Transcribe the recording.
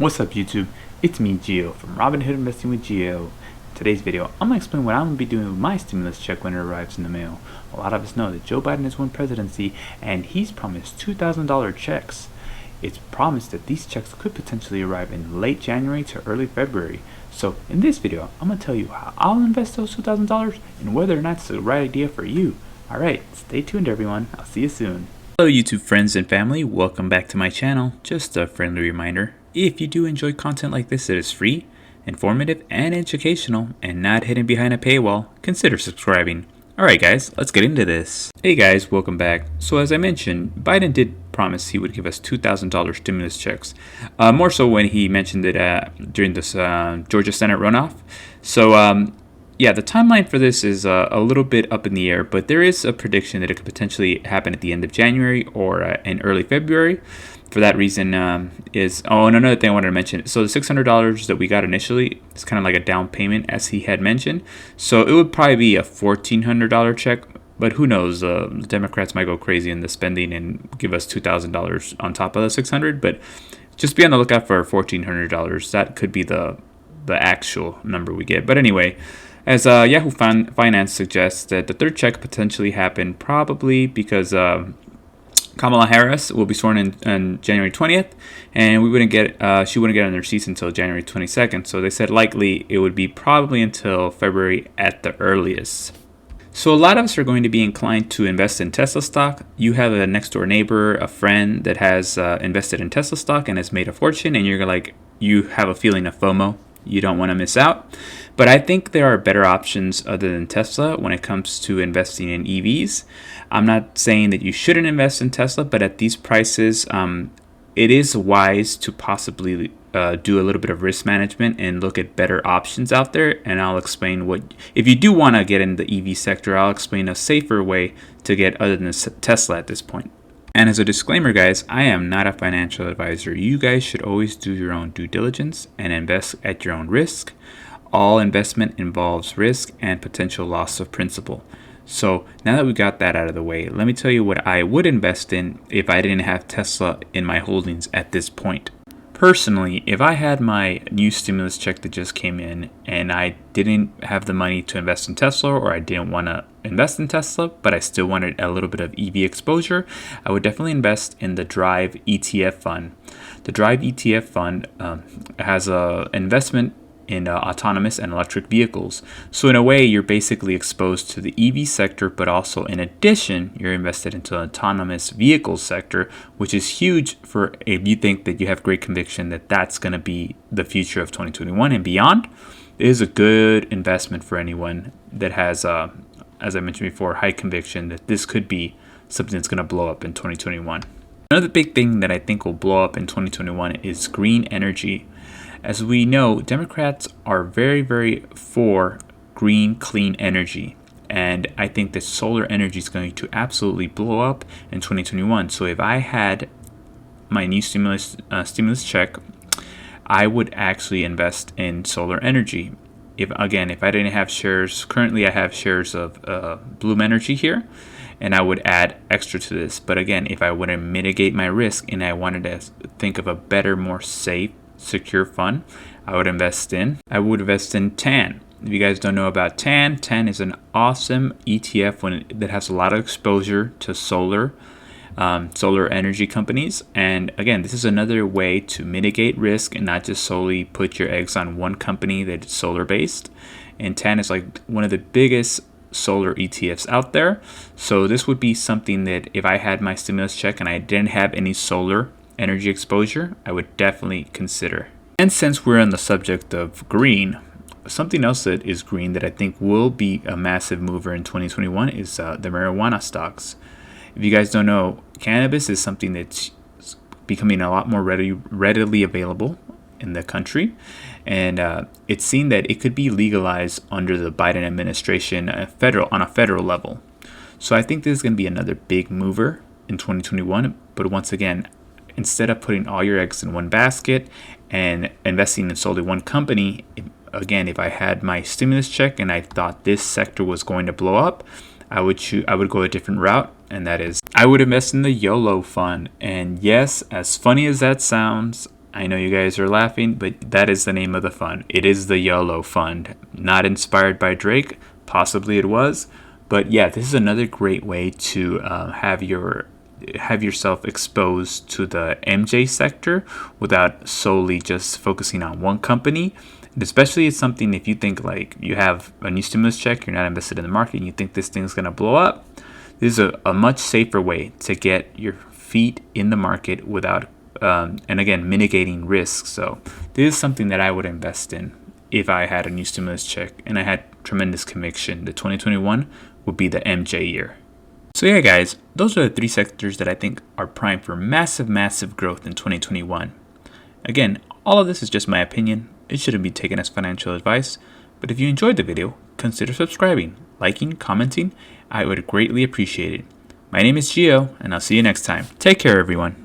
What's up YouTube? It's me Gio from Robinhood Investing with Gio. In today's video, I'm going to explain what I'm going to be doing with my stimulus check when it arrives in the mail. A lot of us know that Joe Biden has won presidency and he's promised $2,000 checks. It's promised that these checks could potentially arrive in late January to early February. So in this video, I'm going to tell you how I'll invest those $2,000 and whether or not it's the right idea for you. Alright, stay tuned everyone. I'll see you soon. Hello YouTube friends and family, welcome back to my channel. Just a friendly reminder, if you do enjoy content like this that is free, informative, and educational, and not hidden behind a paywall, consider subscribing. Alright guys, let's get into this. Hey guys, welcome back. So as I mentioned, Biden did promise he would give us $2,000 stimulus checks. More so when he mentioned it during this Georgia Senate runoff. So yeah, the timeline for this is a little bit up in the air, but there is a prediction that it could potentially happen at the end of January or in early February. For that reason and another thing I wanted to mention, so the $600 that we got initially is kind of like a down payment, as he had mentioned. So it would probably be a $1,400 check, but who knows? The Democrats might go crazy in the spending and give us $2,000 on top of the $600. But just be on the lookout for $1,400. That could be the actual number we get. But anyway, as Yahoo Finance suggests, that the third check potentially happened probably because Kamala Harris will be sworn in on January 20th, and she wouldn't get on their seats until January 22nd. So they said likely it would be probably until February at the earliest. So a lot of us are going to be inclined to invest in Tesla stock. You have a next door neighbor, a friend that has invested in Tesla stock and has made a fortune, and you have a feeling of FOMO. You don't want to miss out. But I think there are better options other than Tesla when it comes to investing in EVs. I'm not saying that you shouldn't invest in Tesla, but at these prices, it is wise to possibly do a little bit of risk management and look at better options out there. And I'll explain if you do want to get in the EV sector, I'll explain a safer way to get other than Tesla at this point. And as a disclaimer, guys, I am not a financial advisor. You guys should always do your own due diligence and invest at your own risk. All investment involves risk and potential loss of principal. So now that we got that out of the way, let me tell you what I would invest in if I didn't have Tesla in my holdings at this point. Personally, if I had my new stimulus check that just came in and I didn't have the money to invest in Tesla, or I didn't want to invest in Tesla, but I still wanted a little bit of EV exposure, I would definitely invest in the Drive ETF fund. The Drive ETF fund has an investment in autonomous and electric vehicles. So in a way, you're basically exposed to the EV sector, but also in addition, you're invested into the autonomous vehicle sector, which is huge for if you think that you have great conviction that that's going to be the future of 2021 and beyond. It is a good investment for anyone that has, as I mentioned before, high conviction that this could be something that's going to blow up in 2021. Another big thing that I think will blow up in 2021 is green energy. As we know, Democrats are very, very for green, clean energy. And I think that solar energy is going to absolutely blow up in 2021. So if I had my new stimulus check, I would actually invest in solar energy. If I didn't have shares, currently I have shares of Bloom Energy here, and I would add extra to this. But again, if I want to mitigate my risk and I wanted to think of a better, more safe, secure fund, I would invest in TAN. If you guys don't know about TAN is an awesome ETF that has a lot of exposure to solar energy companies. And again, this is another way to mitigate risk and not just solely put your eggs on one company that's solar based. And TAN is like one of the biggest solar ETFs out there. So this would be something that if I had my stimulus check and I didn't have any solar energy exposure, I would definitely consider. And since we're on the subject of green, something else that is green that I think will be a massive mover in 2021 is the marijuana stocks. If you guys don't know, cannabis is something that's becoming a lot more readily available in the country, and it's seen that it could be legalized under the Biden administration on a federal level. So I think this is going to be another big mover in 2021. But once again, instead of putting all your eggs in one basket and investing in solely one company, if I had my stimulus check and I thought this sector was going to blow up, I would go a different route, and that is I would invest in the YOLO Fund. And yes, as funny as that sounds, I know you guys are laughing, but that is the name of the fund. It is the YOLO Fund. Not inspired by Drake. Possibly it was. But yeah, this is another great way to have yourself exposed to the MJ sector without solely just focusing on one company. And especially it's something if you think like you have a new stimulus check, you're not invested in the market, and you think this thing's gonna blow up. This is a much safer way to get your feet in the market without and again mitigating risks. So this is something that I would invest in if I had a new stimulus check and I had tremendous conviction that 2021 would be the MJ year. So yeah, guys, those are the 3 sectors that I think are primed for massive growth in 2021. Again, all of this is just my opinion. It shouldn't be taken as financial advice, but if you enjoyed the video, consider subscribing, liking, commenting. I would greatly appreciate it. My name is Gio, and I'll see you next time. Take care, everyone.